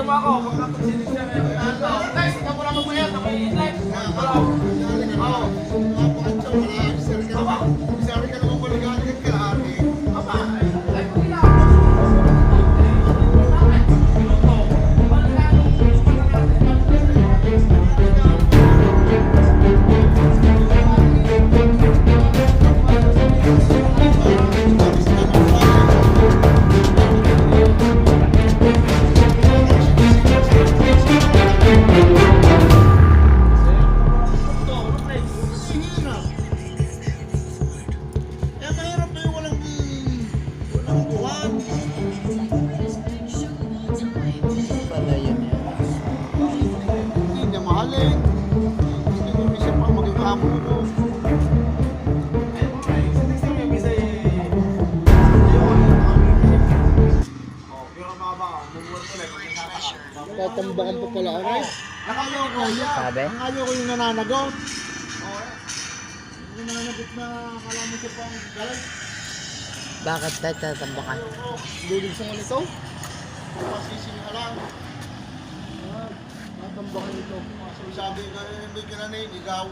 mo ako. Pagkapagsinig siya ngayon. Guys, ikaw mo lang magmayat. Ako yung live. Tatambakan pa pala ako. Nakaloko yan. Sabi? Nakaloko yung nananagot. Yung nananagot na akala mo siya pang galas. Bakit tayo tatambakan? Lulig sa nito. Masising ka lang. Tatambakan ito. Sabi ka, hindi ka na iligaw.